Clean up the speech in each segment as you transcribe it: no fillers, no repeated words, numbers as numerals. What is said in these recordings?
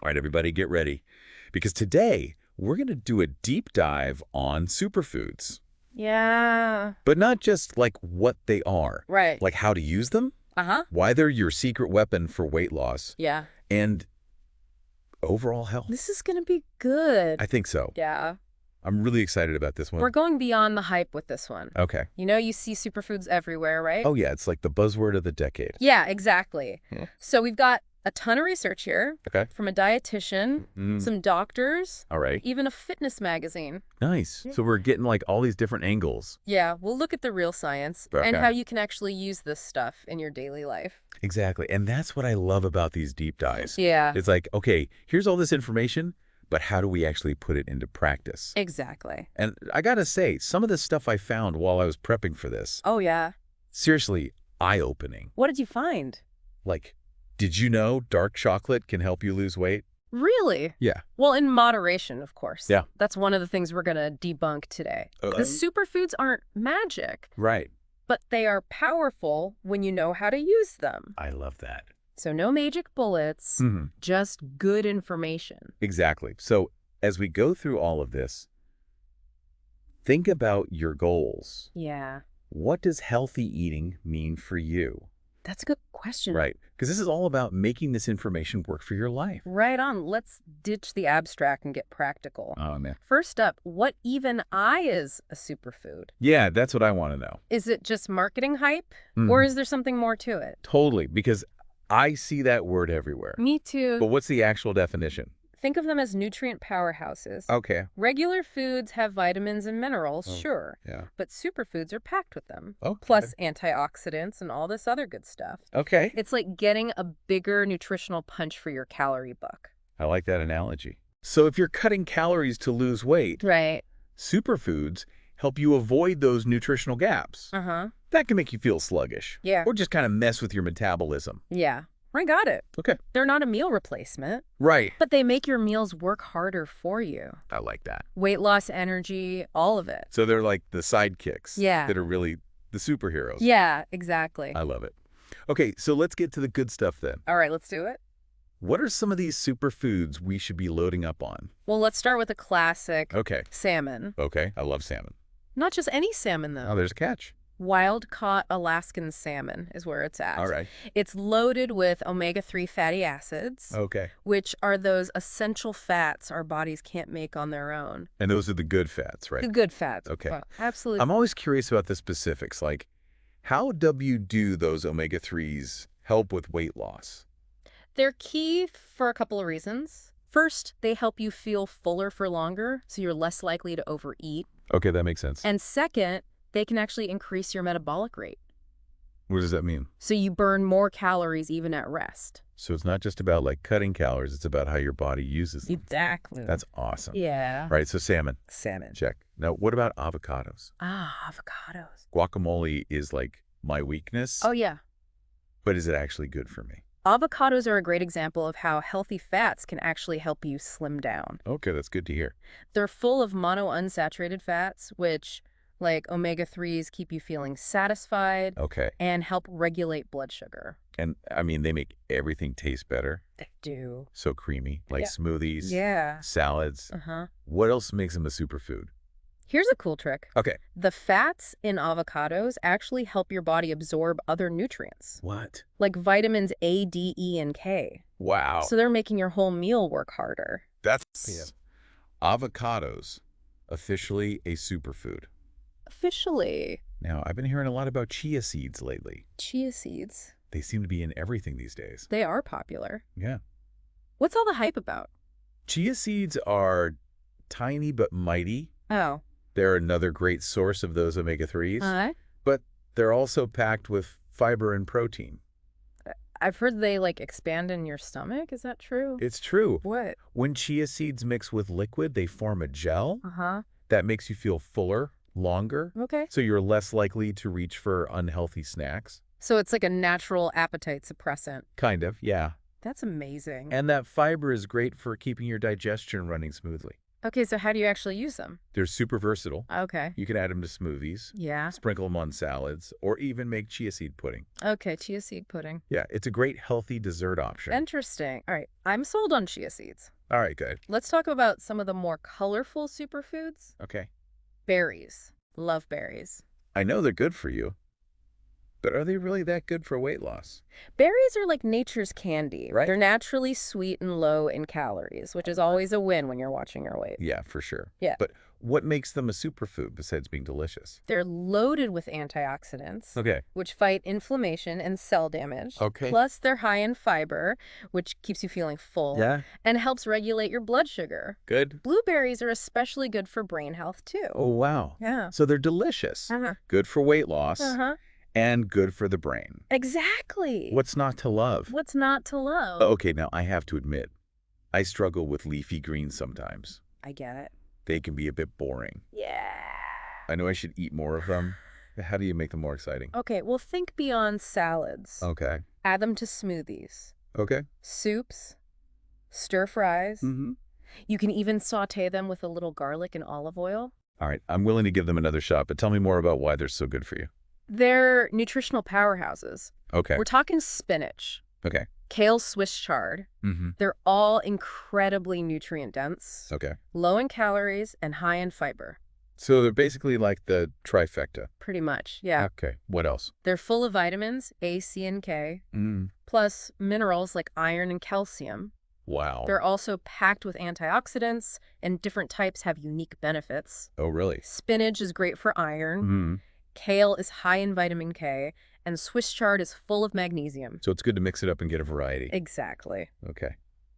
All right, everybody, get ready. Because today, we're going to do a deep dive on superfoods. Yeah. But not just like what they are. Right. Like how to use them, Uh-huh. why they're your secret weapon for weight loss, Yeah. and overall health. This is going to be good. I think so. Yeah. I'm really excited about this one. We're going beyond the hype with this one. Okay. You know, you see superfoods everywhere, right? Oh, yeah, it's like the buzzword of the decade. Yeah, exactly. Yeah. So we've got a ton of research here. Okay. From a dietitian, some doctors, All right. even a fitness magazine. Nice. So we're getting like all these different angles. Yeah, we'll look at the real science and Okay. how you can actually use this stuff in your daily life. Exactly. And that's what I love about these deep dives. Yeah. It's like, okay, here's all this information, but how do we actually put it into practice? Exactly. And I gotta say, some of the stuff I found while I was prepping for this, Oh, yeah. seriously, eye-opening. What did you find? Like, did you know dark chocolate can help you lose weight? Really? Yeah. Well, in moderation, of course. Yeah. That's one of the things we're going to debunk today. The superfoods aren't magic, Right. but they are powerful when you know how to use them. I love that. So no magic bullets, just good information. Exactly. So as we go through all of this, think about your goals. Yeah. What does healthy eating mean for you? That's a good question. Right. Because this is all about making this information work for your life. Right on. Let's ditch the abstract and get practical. Oh, man. First up, what even is a superfood? Yeah, that's what I want to know. Is it just marketing hype, or is there something more to it? Totally. Because I see that word everywhere. Me too. But what's the actual definition? Think of them as nutrient powerhouses. Okay. Regular foods have vitamins and minerals, sure. Yeah. But superfoods are packed with them. Okay. Plus antioxidants and all this other good stuff. Okay. It's like getting a bigger nutritional punch for your calorie buck. I like that analogy. So if you're cutting calories to lose weight, Right. superfoods help you avoid those nutritional gaps. Uh-huh. That can make you feel sluggish. Yeah. Or just kind of mess with your metabolism. Yeah. I got it. Okay. They're not a meal replacement, Right. but they make your meals work harder for you. I like that. Weight loss, energy, all of it. So they're like the sidekicks. Yeah. That are really the superheroes. Yeah, exactly. I love it. Okay, so let's get to the good stuff then. All right, let's do it. What are some of these superfoods we should be loading up on? Well, let's start with a classic, Okay. salmon. Okay, I love salmon. Not just any salmon, though. Oh, there's a catch. Wild-caught Alaskan salmon is where it's at. All right. It's loaded with omega-3 fatty acids, Okay. which are those essential fats our bodies can't make on their own. And those are the good fats, right? The good fats. Okay. Well, absolutely. I'm always curious about the specifics, like how do those omega-3s help with weight loss? They're key for a couple of reasons. First, they help you feel fuller for longer, so you're less likely to overeat. Okay, that makes sense. And second, they can actually increase your metabolic rate. What does that mean? So you burn more calories even at rest. So it's not just about like cutting calories, it's about how your body uses them. Exactly. That's awesome. Yeah. Right, so salmon, Salmon. check. Now, what about avocados? Avocados. Guacamole is like my weakness, Oh, yeah. but is it actually good for me? Avocados are a great example of how healthy fats can actually help you slim down. Okay, that's good to hear. They're full of monounsaturated fats, which, like omega-3s, keep you feeling satisfied Okay. and help regulate blood sugar. And I mean, they make everything taste better. They do. So creamy, like Yeah. smoothies, Yeah. salads. Uh-huh. What else makes them a superfood? Here's a cool trick. Okay. The fats in avocados actually help your body absorb other nutrients, What? like vitamins A, D, E, and K. Wow. So they're making your whole meal work harder. That's avocados, officially a superfood. Officially. Now, I've been hearing a lot about chia seeds lately. Chia seeds. They seem to be in everything these days. They are popular. Yeah. What's all the hype about? Chia seeds are tiny but mighty. Oh. They're another great source of those omega-3s. But they're also packed with fiber and protein. I've heard they, like, expand in your stomach. Is that true? It's true. What? When chia seeds mix with liquid, they form a gel Uh-huh. that makes you feel fuller, longer. Okay. So you're less likely to reach for unhealthy snacks. So it's like a natural appetite suppressant. Kind of, yeah. That's amazing. And that fiber is great for keeping your digestion running smoothly. Okay, so how do you actually use them? They're super versatile. Okay. You can add them to smoothies, Yeah. sprinkle them on salads, or even make chia seed pudding. Okay, chia seed pudding. Yeah, it's a great healthy dessert option. Interesting. All right, I'm sold on chia seeds. All right, good. Let's talk about some of the more colorful superfoods. Okay. Berries. Love berries. I know they're good for you, but are they really that good for weight loss? Berries are like nature's candy. Right. They're naturally sweet and low in calories, which is always a win when you're watching your weight. Yeah, for sure. Yeah. But what makes them a superfood besides being delicious? They're loaded with antioxidants, Okay. which fight inflammation and cell damage. Okay. Plus, they're high in fiber, which keeps you feeling full Yeah. and helps regulate your blood sugar. Good. Blueberries are especially good for brain health, too. Oh, wow. Yeah. So they're delicious. Uh-huh. Good for weight loss. Uh-huh. And good for the brain. Exactly. What's not to love? What's not to love? Okay, now I have to admit, I struggle with leafy greens sometimes. I get it. They can be a bit boring. Yeah. I know I should eat more of them. How do you make them more exciting? Okay, well, think beyond salads. Okay. Add them to smoothies, Okay. soups, stir fries. Mm-hmm. You can even saute them with a little garlic and olive oil. All right, I'm willing to give them another shot, but tell me more about why they're so good for you. They're nutritional powerhouses. Okay. We're talking spinach, Okay. kale Swiss chard. Mm-hmm. They're all incredibly nutrient dense, Okay. low in calories, and high in fiber. So they're basically like the trifecta. Pretty much, yeah. Okay. What else? They're full of vitamins, A, C, and K, Mm. plus minerals like iron and calcium. Wow. They're also packed with antioxidants, and different types have unique benefits. Oh, really? Spinach is great for iron. Mm-hmm. Kale is high in vitamin K, and Swiss chard is full of magnesium. So it's good to mix it up and get a variety. Exactly. Okay.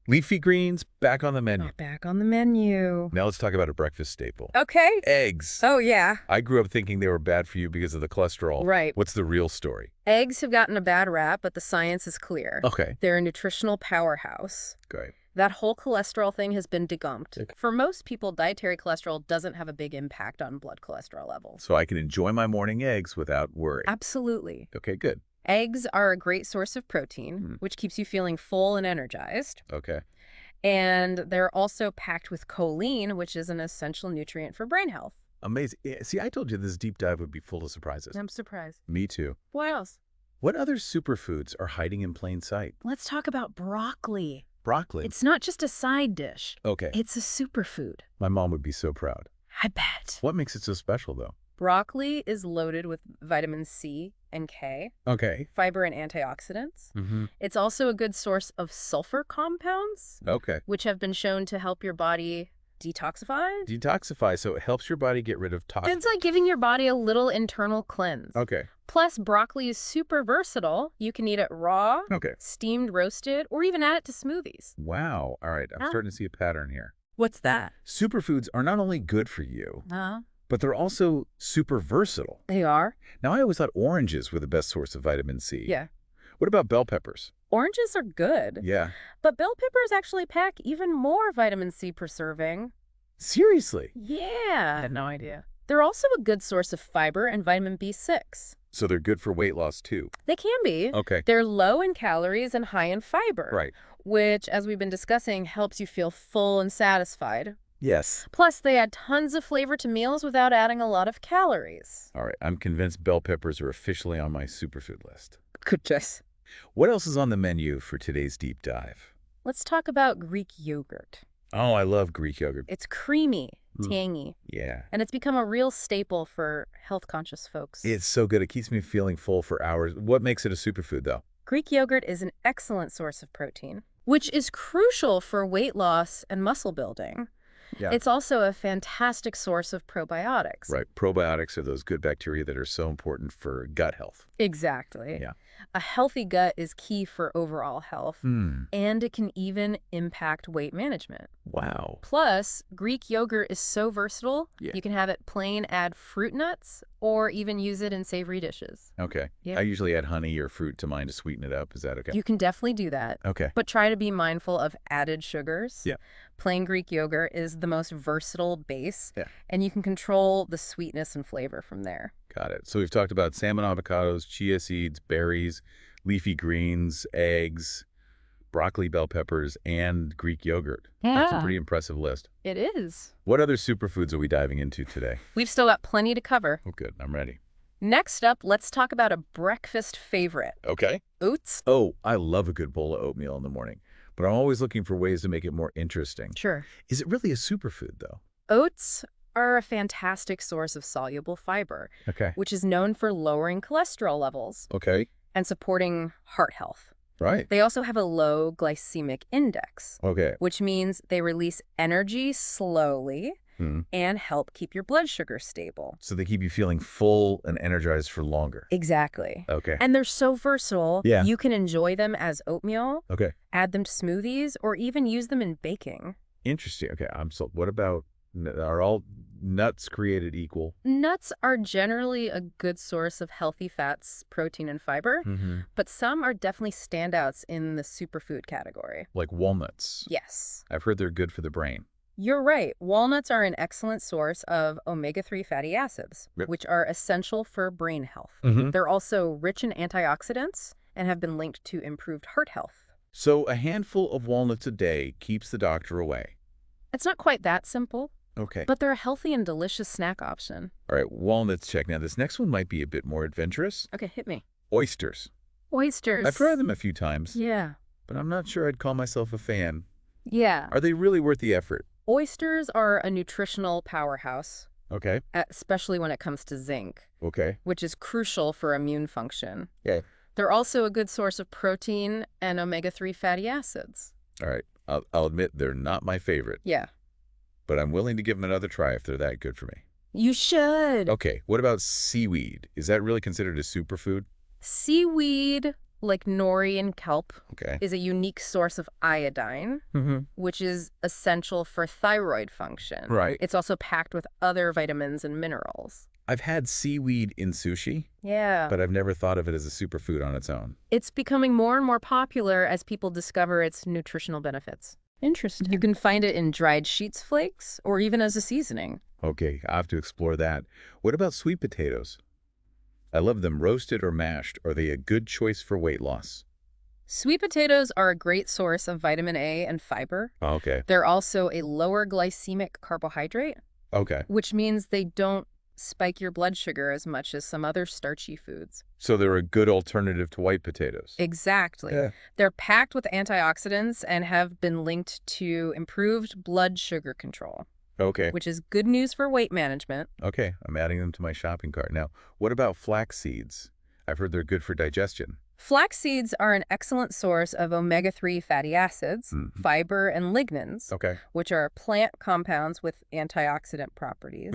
Leafy greens, back on the menu. Oh, back on the menu. Now let's talk about a breakfast staple. Okay. Eggs. Oh, yeah. I grew up thinking they were bad for you because of the cholesterol. Right. What's the real story? Eggs have gotten a bad rap, but the science is clear. Okay. They're a nutritional powerhouse. Great. That whole cholesterol thing has been debunked. Okay. For most people, dietary cholesterol doesn't have a big impact on blood cholesterol levels. So I can enjoy my morning eggs without worry. Absolutely. Okay, good. Eggs are a great source of protein, which keeps you feeling full and energized. Okay. And they're also packed with choline, which is an essential nutrient for brain health. Amazing. Yeah, see, I told you this deep dive would be full of surprises. I'm surprised. Me too. What else? What other superfoods are hiding in plain sight? Let's talk about broccoli. Broccoli. It's not just a side dish. Okay. It's a superfood. My mom would be so proud. I bet. What makes it so special, though? Broccoli is loaded with vitamin C and K, Okay. fiber and antioxidants. Mm-hmm. It's also a good source of sulfur compounds, Okay. which have been shown to help your body detoxify. Detoxify, so it helps your body get rid of toxins. It's like giving your body a little internal cleanse. Okay. Plus, broccoli is super versatile. You can eat it raw, Okay. steamed, roasted, or even add it to smoothies. Wow. All right. I'm starting to see a pattern here. What's that? Superfoods are not only good for you, Uh-huh. but they're also super versatile. They are? Now, I always thought oranges were the best source of vitamin C. Yeah. What about bell peppers? Oranges are good. Yeah. But bell peppers actually pack even more vitamin C per serving. Seriously? Yeah. I had no idea. They're also a good source of fiber and vitamin B6. So they're good for weight loss, too. They can be. Okay. They're low in calories and high in fiber. Right. Which, as we've been discussing, helps you feel full and satisfied. Yes. Plus, they add tons of flavor to meals without adding a lot of calories. All right. I'm convinced bell peppers are officially on my superfood list. Good choice. What else is on the menu for today's deep dive? Let's talk about Greek yogurt. Oh, I love Greek yogurt. It's creamy, tangy, Yeah. and it's become a real staple for health-conscious folks. It's so good. It keeps me feeling full for hours. What makes it a superfood, though? Greek yogurt is an excellent source of protein, which is crucial for weight loss and muscle building. Yeah. It's also a fantastic source of probiotics. Right. Probiotics are those good bacteria that are so important for gut health. Exactly. Yeah. A healthy gut is key for overall health, and it can even impact weight management. Wow. Plus, Greek yogurt is so versatile, Yeah. you can have it plain, add fruit nuts, or even use it in savory dishes. Okay. Yeah. I usually add honey or fruit to mine to sweeten it up. Is that okay? You can definitely do that, Okay. but try to be mindful of added sugars. Yeah. Plain Greek yogurt is the most versatile base, Yeah. and you can control the sweetness and flavor from there. Got it. So we've talked about salmon, avocados, chia seeds, berries, leafy greens, eggs. broccoli, bell peppers, and Greek yogurt. Yeah. That's a pretty impressive list. It is. What other superfoods are we diving into today? We've still got plenty to cover. Oh, good. I'm ready. Next up, let's talk about a breakfast favorite. Okay. Oats. Oh, I love a good bowl of oatmeal in the morning, but I'm always looking for ways to make it more interesting. Sure. Is it really a superfood, though? Oats are a fantastic source of soluble fiber, Okay. which is known for lowering cholesterol levels Okay. and supporting heart health. Right. They also have a low glycemic index, Okay. which means they release energy slowly and help keep your blood sugar stable. So they keep you feeling full and energized for longer. Exactly. Okay. And they're so versatile. Yeah. You can enjoy them as oatmeal, Okay. add them to smoothies, or even use them in baking. Interesting. Okay. I'm sold. What about, are all nuts created equal? Nuts are generally a good source of healthy fats, protein, and fiber, but some are definitely standouts in the superfood category. Like walnuts. Yes. I've heard they're good for the brain. You're right. Walnuts are an excellent source of omega-3 fatty acids, Yep. which are essential for brain health. They're also rich in antioxidants and have been linked to improved heart health. So a handful of walnuts a day keeps the doctor away. It's not quite that simple, Okay. but they're a healthy and delicious snack option. All right, walnuts check. Now, this next one might be a bit more adventurous. Okay, hit me. Oysters. Oysters. I've tried them a few times, Yeah. but I'm not sure I'd call myself a fan. Yeah. Are they really worth the effort? Oysters are a nutritional powerhouse, Okay. especially when it comes to zinc, Okay. which is crucial for immune function. Okay. They're also a good source of protein and omega-3 fatty acids. All right. I'll admit they're not my favorite, Yeah. but I'm willing to give them another try if they're that good for me. You should. Okay. What about seaweed? Is that really considered a superfood? Seaweed, like nori and kelp, Okay. is a unique source of iodine, which is essential for thyroid function. Right. It's also packed with other vitamins and minerals. I've had seaweed in sushi, Yeah. but I've never thought of it as a superfood on its own. It's becoming more and more popular as people discover its nutritional benefits. Interesting. You can find it in dried sheets flakes or even as a seasoning. Okay, I'll have to explore that. What about sweet potatoes? I love them roasted or mashed. Are they a good choice for weight loss? Sweet potatoes are a great source of vitamin A and fiber. Okay. They're also a lower glycemic carbohydrate, Okay. which means they don't spike your blood sugar as much as some other starchy foods. So they're a good alternative to white potatoes. Exactly. Yeah. They're packed with antioxidants and have been linked to improved blood sugar control, Okay. which is good news for weight management. Okay, I'm adding them to my shopping cart. Now, what about flax seeds? I've heard they're good for digestion. Flax seeds are an excellent source of omega-3 fatty acids, fiber, and lignans, Okay. which are plant compounds with antioxidant properties.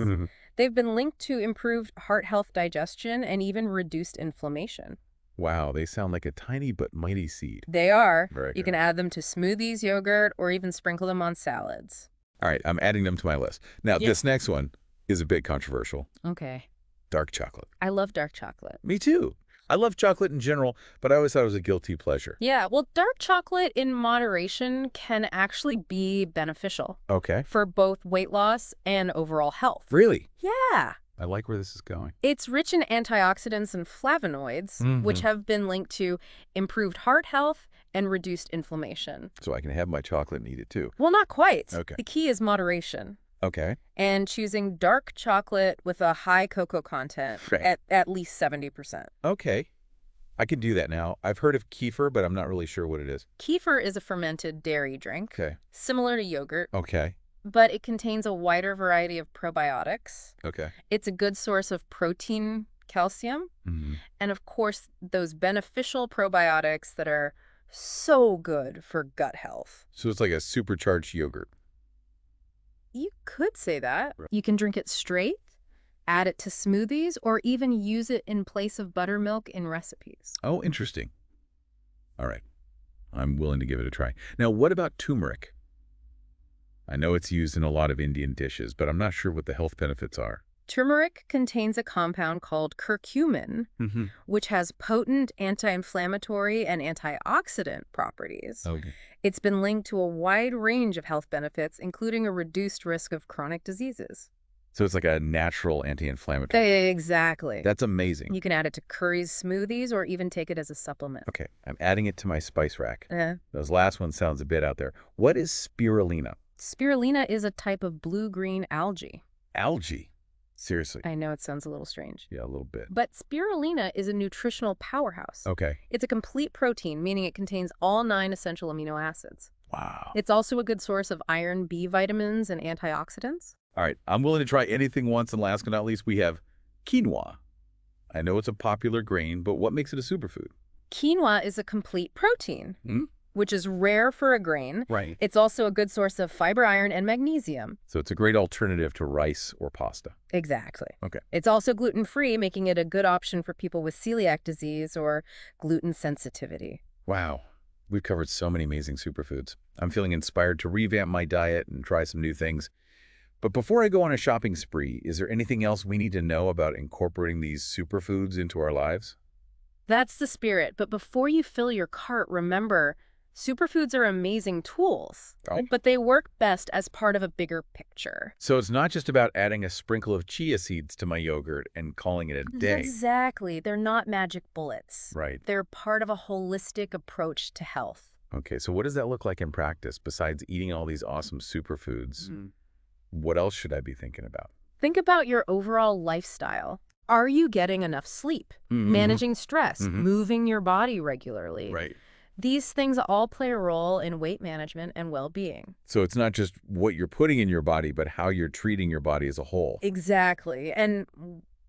They've been linked to improved heart health, digestion, and even reduced inflammation. Wow, they sound like a tiny but mighty seed. They are. Very You good. can add them to smoothies, yogurt, or even sprinkle them on salads. All right, I'm adding them to my list. Now, Yeah. this next one is a bit controversial. Okay. Dark chocolate. I love dark chocolate. Me too. I love chocolate in general, but I always thought it was a guilty pleasure. Yeah, well, dark chocolate in moderation can actually be beneficial Okay. for both weight loss and overall health. Really? Yeah. I like where this is going. It's rich in antioxidants and flavonoids, which have been linked to improved heart health and reduced inflammation. So I can have my chocolate and eat it too. Well, not quite. Okay. The key is moderation Okay. and choosing dark chocolate with a high cocoa content Right. at least 70%. Okay. I can do that now. I've heard of kefir, but I'm not really sure what it is. Kefir is a fermented dairy drink, Okay. similar to yogurt, Okay. but it contains a wider variety of probiotics. Okay. It's a good source of protein, calcium, and of course, those beneficial probiotics that are so good for gut health. So it's like a supercharged yogurt. You could say that. Right. You can drink it straight, add it to smoothies, or even use it in place of buttermilk in recipes. Oh, interesting. All right. I'm willing to give it a try. Now, what about turmeric? I know it's used in a lot of Indian dishes, but I'm not sure what the health benefits are. Turmeric contains a compound called curcumin, which has potent anti-inflammatory and antioxidant properties. Okay. It's been linked to a wide range of health benefits, including a reduced risk of chronic diseases. So it's like a natural anti-inflammatory. Exactly. That's amazing. You can add it to curries, smoothies, or even take it as a supplement. Okay, I'm adding it to my spice rack. Uh, Those last ones sounds a bit out there. What is spirulina? Spirulina is a type of blue-green algae. Algae. Seriously. I know it sounds a little strange. Yeah, a little bit. But spirulina is a nutritional powerhouse. Okay. It's a complete protein, meaning it contains all 9 essential amino acids. Wow. It's also a good source of iron, B vitamins, and antioxidants. All right, I'm willing to try anything once, and last but not least, we have quinoa. I know it's a popular grain, but what makes it a superfood? Quinoa is a complete protein, which is rare for a grain. Right. It's also a good source of fiber, iron, and magnesium. So it's a great alternative to rice or pasta. Exactly. Okay. It's also gluten-free, making it a good option for people with celiac disease or gluten sensitivity. Wow. We've covered so many amazing superfoods. I'm feeling inspired to revamp my diet and try some new things. But before I go on a shopping spree, is there anything else we need to know about incorporating these superfoods into our lives? That's the spirit. But before you fill your cart, remember, superfoods are amazing tools, but they work best as part of a bigger picture. So it's not just about adding a sprinkle of chia seeds to my yogurt and calling it a day. Exactly. They're not magic bullets. Right. They're part of a holistic approach to health. Okay, so what does that look like in practice besides eating all these awesome superfoods? What else should I be thinking about? Think about your overall lifestyle. Are you getting enough sleep? Managing stress? Moving your body regularly? Right. These things all play a role in weight management and well-being. So it's not just what you're putting in your body, but how you're treating your body as a whole. Exactly. And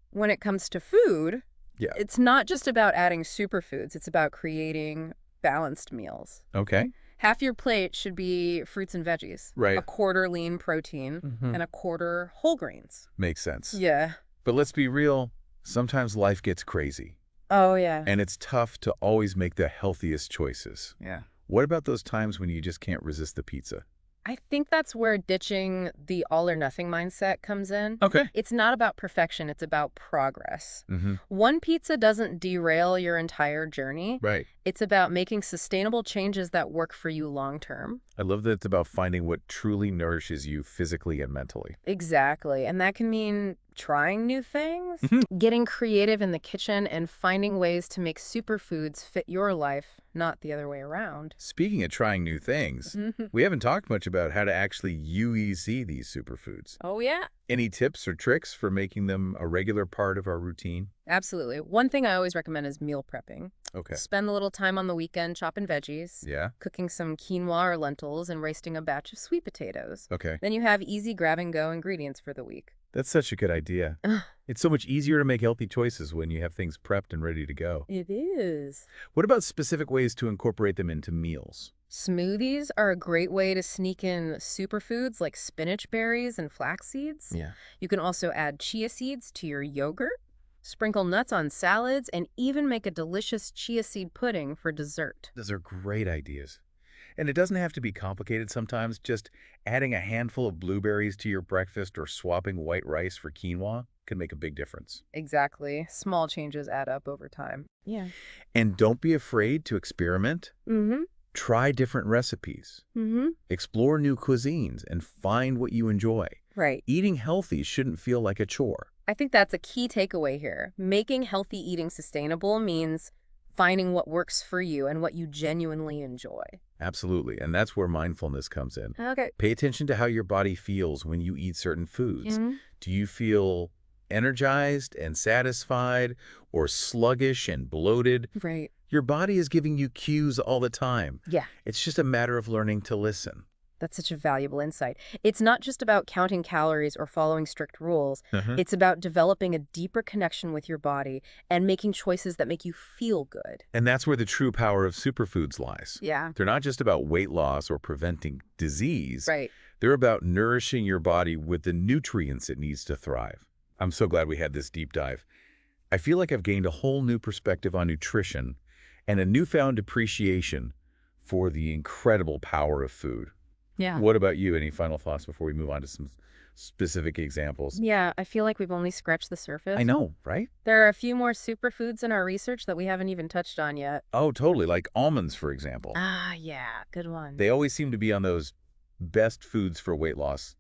when it comes to food, it's not just about adding superfoods. It's about creating balanced meals. Okay. Half your plate should be fruits and veggies. Right. A quarter lean protein and a quarter whole grains. Makes sense. Yeah. But let's be real, sometimes life gets crazy. Oh, yeah. And it's tough to always make the healthiest choices. Yeah. What about those times when you just can't resist the pizza? I think that's where ditching the all-or-nothing mindset comes in. Okay. It's not about perfection. It's about progress. One pizza doesn't derail your entire journey. Right. It's about making sustainable changes that work for you long-term. I love that it's about finding what truly nourishes you physically and mentally. Exactly. And that can mean trying new things, getting creative in the kitchen, and finding ways to make superfoods fit your life, not the other way around. Speaking of trying new things, we haven't talked much about how to actually UEC these superfoods. Oh, yeah. Any tips or tricks for making them a regular part of our routine? Absolutely. One thing I always recommend is meal prepping. Okay. Spend a little time on the weekend chopping veggies. Yeah. Cooking some quinoa or lentils and roasting a batch of sweet potatoes. Okay. Then you have easy grab-and-go ingredients for the week. That's such a good idea. It's so much easier to make healthy choices when you have things prepped and ready to go. It is. What about specific ways to incorporate them into meals? Smoothies are a great way to sneak in superfoods like spinach berries and flax seeds. Yeah. You can also add chia seeds to your yogurt, sprinkle nuts on salads, and even make a delicious chia seed pudding for dessert. Those are great ideas. And it doesn't have to be complicated sometimes. Just adding a handful of blueberries to your breakfast or swapping white rice for quinoa can make a big difference. Exactly. Small changes add up over time. Yeah. And don't be afraid to experiment. Try different recipes. Explore new cuisines and find what you enjoy. Right. Eating healthy shouldn't feel like a chore. I think that's a key takeaway here. Making healthy eating sustainable means finding what works for you and what you genuinely enjoy. Absolutely. And that's where mindfulness comes in. Okay. Pay attention to how your body feels when you eat certain foods. Do you feel energized and satisfied or sluggish and bloated? Right. Your body is giving you cues all the time. Yeah. It's just a matter of learning to listen. That's such a valuable insight. It's not just about counting calories or following strict rules. It's about developing a deeper connection with your body and making choices that make you feel good. And that's where the true power of superfoods lies. Yeah. They're not just about weight loss or preventing disease. Right. They're about nourishing your body with the nutrients it needs to thrive. I'm so glad we had this deep dive. I feel like I've gained a whole new perspective on nutrition and a newfound appreciation for the incredible power of food. Yeah. What about you? Any final thoughts before we move on to some specific examples? Yeah, I feel like we've only scratched the surface. I know, right? There are a few more superfoods in our research that we haven't even touched on yet. Oh, totally. Like almonds, for example. Ah, yeah, good one. They always seem to be on those best foods for weight loss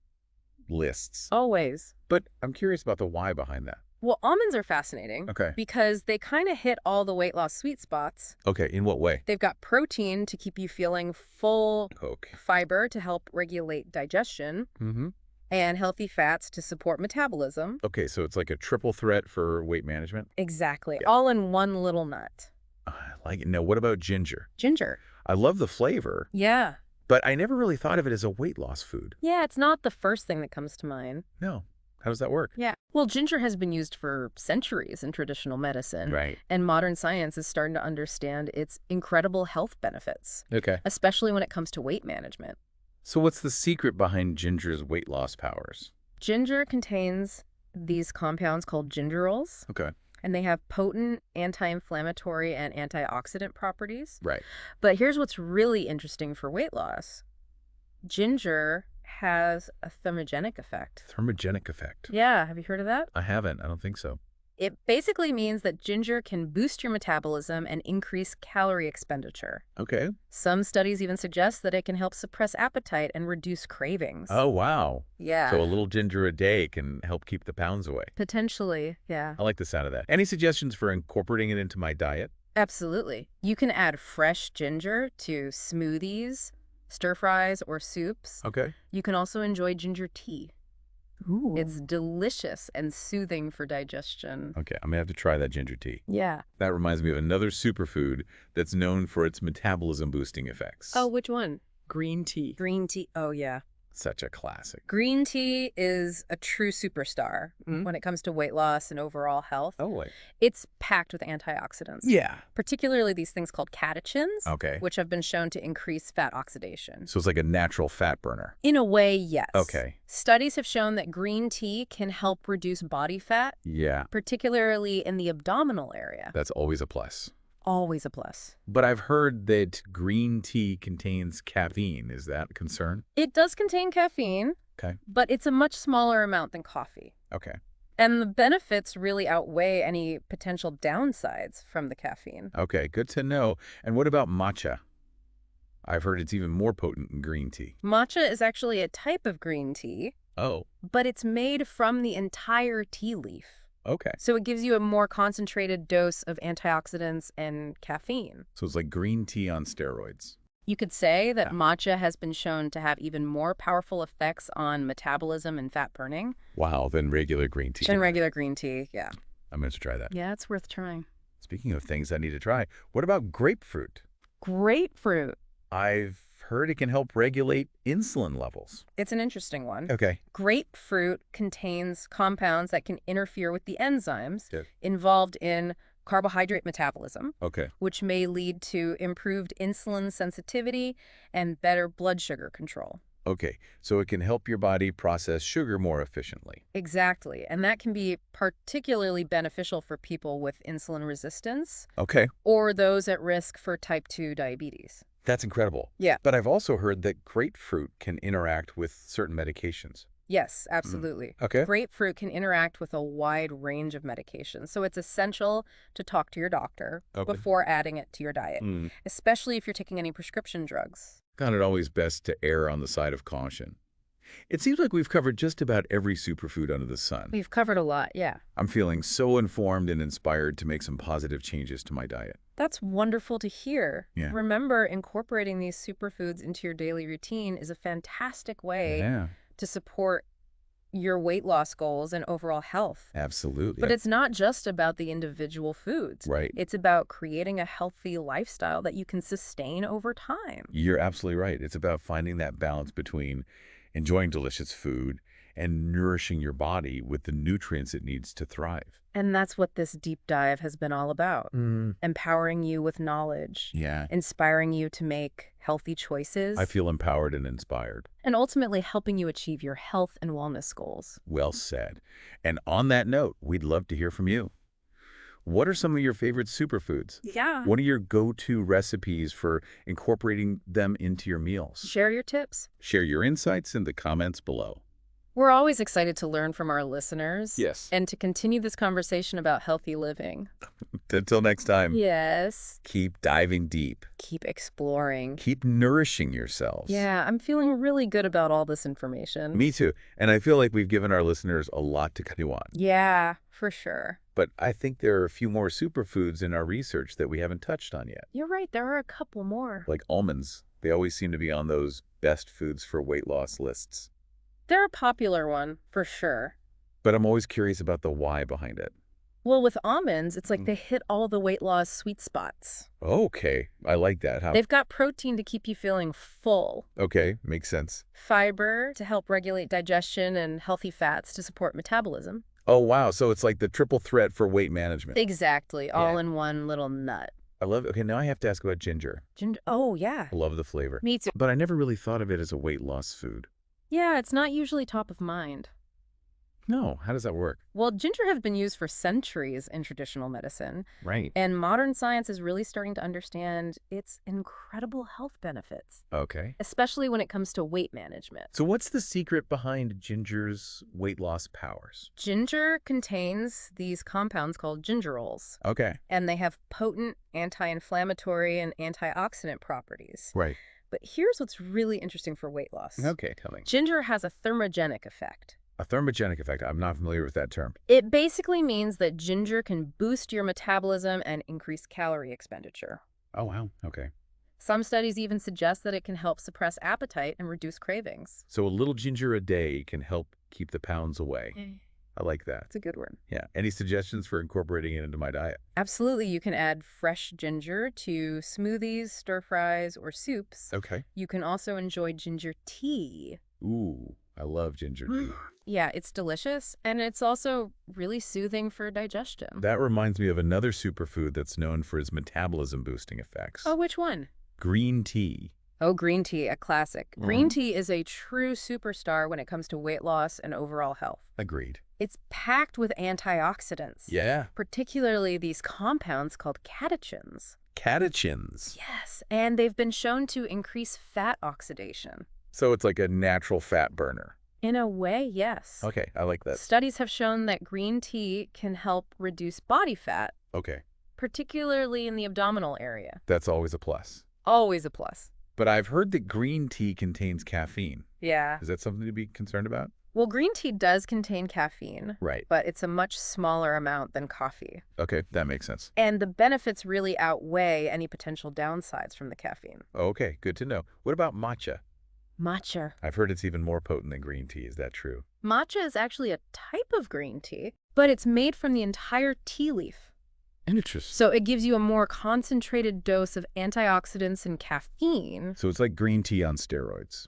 lists. Always. But I'm curious about the why behind that. Well, almonds are fascinating Okay. because they kind of hit all the weight loss sweet spots. Okay, in what way? They've got protein to keep you feeling full, Okay. fiber to help regulate digestion, Mm-hmm. and healthy fats to support metabolism. Okay, so it's like a triple threat for weight management? Exactly. Yeah. All in one little nut. I like it. Now, what about ginger? Ginger. I love the flavor, Yeah. but I never really thought of it as a weight loss food. Yeah, it's not the first thing that comes to mind. No. How does that work? Yeah. Well, ginger has been used for centuries in traditional medicine. Right. And modern science is starting to understand its incredible health benefits, Okay. especially when it comes to weight management. So what's the secret behind ginger's weight loss powers? Ginger contains these compounds called gingerols, Okay. and they have potent anti-inflammatory and antioxidant properties. Right. But here's what's really interesting for weight loss. Ginger has a thermogenic effect. Thermogenic effect. Yeah, have you heard of that? I haven't. I don't think so. It basically means that ginger can boost your metabolism and increase calorie expenditure. Okay. Some studies even suggest that it can help suppress appetite and reduce cravings. Oh, wow. Yeah. So a little ginger a day can help keep the pounds away. Potentially, yeah. I like the sound of that. Any suggestions for incorporating it into my diet? Absolutely. You can add fresh ginger to smoothies, stir fries, or soups. Okay. You can also enjoy ginger tea. Ooh. It's delicious and soothing for digestion. Okay, I'm going to have to try that ginger tea. Yeah. That reminds me of another superfood that's known for its metabolism boosting effects. Oh, which one? Green tea. Green tea. Oh, yeah. Such a classic. Green tea is a true superstar when it comes to weight loss and overall health. Oh, wait. It's packed with antioxidants. Yeah. Particularly these things called catechins, Okay. which have been shown to increase fat oxidation. So it's like a natural fat burner. In a way, yes. Okay. Studies have shown that green tea can help reduce body fat, Yeah. particularly in the abdominal area. That's always a plus. Always a plus. But I've heard that green tea contains caffeine. Is that a concern? It does contain caffeine, Okay. but it's a much smaller amount than coffee. Okay. And the benefits really outweigh any potential downsides from the caffeine. Okay, good to know. And what about matcha? I've heard it's even more potent than green tea. Matcha is actually a type of green tea, Oh, but it's made from the entire tea leaf. okay. So it gives you a more concentrated dose of antioxidants and caffeine. So it's like green tea on steroids. You could say that Yeah. matcha has been shown to have even more powerful effects on metabolism and fat burning Wow, than regular green tea. than regular green tea. Yeah. I'm going to try that. Yeah, it's worth trying. Speaking of things I need to try, what about grapefruit? Grapefruit. I've heard it can help regulate insulin levels. It's an interesting one. Okay. Grapefruit contains compounds that can interfere with the enzymes Yeah. involved in carbohydrate metabolism, Okay. which may lead to improved insulin sensitivity and better blood sugar control. Okay. So it can help your body process sugar more efficiently. Exactly. And that can be particularly beneficial for people with insulin resistance Okay. or those at risk for type 2 diabetes. That's incredible. Yeah. But I've also heard that grapefruit can interact with certain medications. Yes, absolutely. Okay. Grapefruit can interact with a wide range of medications, so it's essential to talk to your doctor Okay. before adding it to your diet, Mm. especially if you're taking any prescription drugs. Found it always best to err on the side of caution. It seems like we've covered just about every superfood under the sun. We've covered a lot, yeah. I'm feeling so informed and inspired to make some positive changes to my diet. That's wonderful to hear. Yeah. Remember, incorporating these superfoods into your daily routine is a fantastic way Yeah, to support your weight loss goals and overall health. absolutely. But it's not just about the individual foods. Right. It's about creating a healthy lifestyle that you can sustain over time. You're absolutely right. It's about finding that balance between enjoying delicious food and nourishing your body with the nutrients it needs to thrive. And that's what this deep dive has been all about. Empowering you with knowledge, Yeah. inspiring you to make healthy choices, I feel empowered and inspired. and ultimately helping you achieve your health and wellness goals. Well said. And on that note, we'd love to hear from you. What are some of your favorite superfoods? Yeah. What are your go-to recipes for incorporating them into your meals? Share your tips. Share your insights in the comments below. We're always excited to learn from our listeners. Yes. And to continue this conversation about healthy living. Until next time, Yes. keep diving deep. Keep exploring. Keep nourishing yourselves. Yeah, I'm feeling really good about all this information. Me too. And I feel like we've given our listeners a lot to chew on. Yeah, for sure. But I think there are a few more superfoods in our research that we haven't touched on yet. You're right, there are a couple more. Like almonds. They always seem to be on those best foods for weight loss lists. They're a popular one, for sure. But I'm always curious about the why behind it. Well, with almonds, it's like they hit all the weight loss sweet spots. Okay, I like that. They've got protein to keep you feeling full, Okay, makes sense. fiber to help regulate digestion, and healthy fats to support metabolism. Oh, wow. So it's like the triple threat for weight management. Exactly, all in one little nut. I love it. Okay, now I have to ask about ginger. Ginger. Oh, yeah. I love the flavor. Me too. But I never really thought of it as a weight loss food. Yeah, it's not usually top of mind. No, how does that work? Well, ginger has been used for centuries in traditional medicine, Right. and modern science is really starting to understand its incredible health benefits, Okay. especially when it comes to weight management. So what's the secret behind ginger's weight loss powers? Ginger contains these compounds called gingerols, Okay. and they have potent anti-inflammatory and antioxidant properties. Right. But here's what's really interesting for weight loss. Okay, tell me. Ginger has a thermogenic effect. A thermogenic effect. I'm not familiar with that term. It basically means that ginger can boost your metabolism and increase calorie expenditure. Oh, wow. Okay. Some studies even suggest that it can help suppress appetite and reduce cravings. So a little ginger a day can help keep the pounds away. I like that. That's a good one. Yeah. Any suggestions for incorporating it into my diet? Absolutely. You can add fresh ginger to smoothies, stir fries, or soups. Okay. You can also enjoy ginger tea. Ooh, I love ginger tea. Yeah, it's delicious, and it's also really soothing for digestion. That reminds me of another superfood that's known for its metabolism-boosting effects. Oh, which one? Green tea. Oh, green tea, a classic. Green tea is a true superstar when it comes to weight loss and overall health. Agreed. It's packed with antioxidants. Yeah. Particularly these compounds called catechins. Catechins. Yes, and they've been shown to increase fat oxidation. So it's like a natural fat burner. In a way, yes. Okay, I like that. Studies have shown that green tea can help reduce body fat, Okay, particularly in the abdominal area. that's always a plus. Always a plus. But I've heard that green tea contains caffeine. Yeah. Is that something to be concerned about? Well, green tea does contain caffeine, Right. but it's a much smaller amount than coffee. Okay, that makes sense. And the benefits really outweigh any potential downsides from the caffeine. Okay, good to know. What about matcha? Matcha. I've heard it's even more potent than green tea. Is that true? Matcha is actually a type of green tea, but it's made from the entire tea leaf. Interesting. So it gives you a more concentrated dose of antioxidants and caffeine. So it's like green tea on steroids.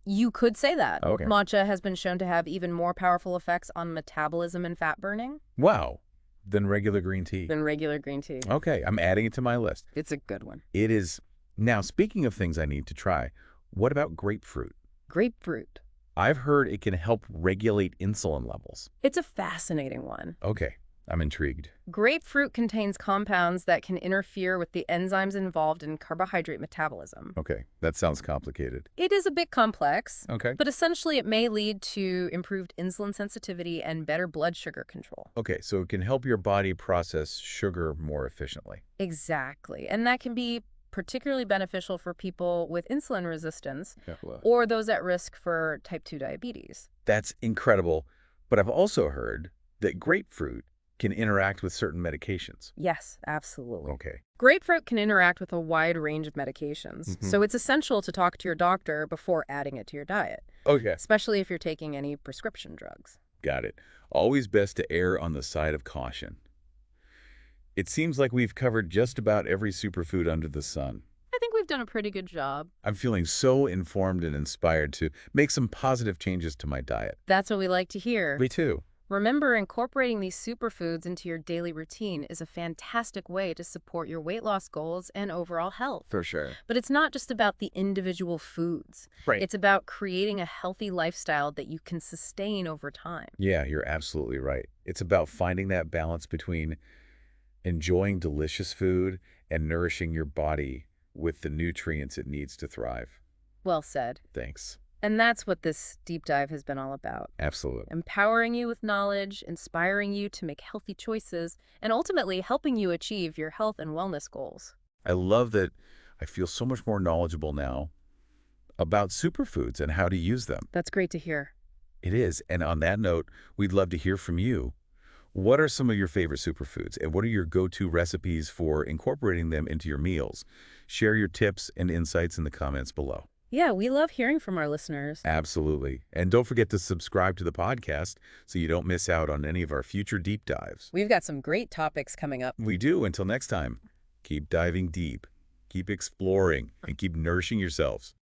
You could say that. Okay. Matcha has been shown to have even more powerful effects on metabolism and fat burning Wow. Than regular green tea. than regular green tea. Okay, I'm adding it to my list. It's a good one. It is. Now, speaking of things I need to try, what about grapefruit? Grapefruit. I've heard it can help regulate insulin levels. It's a fascinating one. Okay, I'm intrigued. Grapefruit contains compounds that can interfere with the enzymes involved in carbohydrate metabolism. Okay, that sounds complicated. It is a bit complex, Okay. but essentially it may lead to improved insulin sensitivity and better blood sugar control. Okay, so it can help your body process sugar more efficiently. Exactly. And that can be particularly beneficial for people with insulin resistance Yeah, well, or those at risk for type 2 diabetes. that's incredible. But I've also heard that grapefruit can interact with certain medications. Yes, absolutely. Okay. Grapefruit can interact with a wide range of medications, Mhm. so it's essential to talk to your doctor before adding it to your diet, Okay. especially if you're taking any prescription drugs. Got it. Always best to err on the side of caution. It seems like we've covered just about every superfood under the sun. I think we've done a pretty good job. I'm feeling so informed and inspired to make some positive changes to my diet. That's what we like to hear. Me too. Remember, incorporating these superfoods into your daily routine is a fantastic way to support your weight loss goals and overall health. For sure. But it's not just about the individual foods. Right. It's about creating a healthy lifestyle that you can sustain over time. Yeah, you're absolutely right. It's about finding that balance between enjoying delicious food and nourishing your body with the nutrients it needs to thrive. Well said. Thanks. And that's what this deep dive has been all about. Absolutely. Empowering you with knowledge, inspiring you to make healthy choices, and ultimately helping you achieve your health and wellness goals. I love that I feel so much more knowledgeable now about superfoods and how to use them. That's great to hear. It is. And on that note, we'd love to hear from you. What are some of your favorite superfoods, and what are your go-to recipes for incorporating them into your meals? Share your tips and insights in the comments below. Yeah, we love hearing from our listeners. Absolutely. And don't forget to subscribe to the podcast so you don't miss out on any of our future deep dives. We've got some great topics coming up. We do. Until next time, keep diving deep, keep exploring, and keep nourishing yourselves.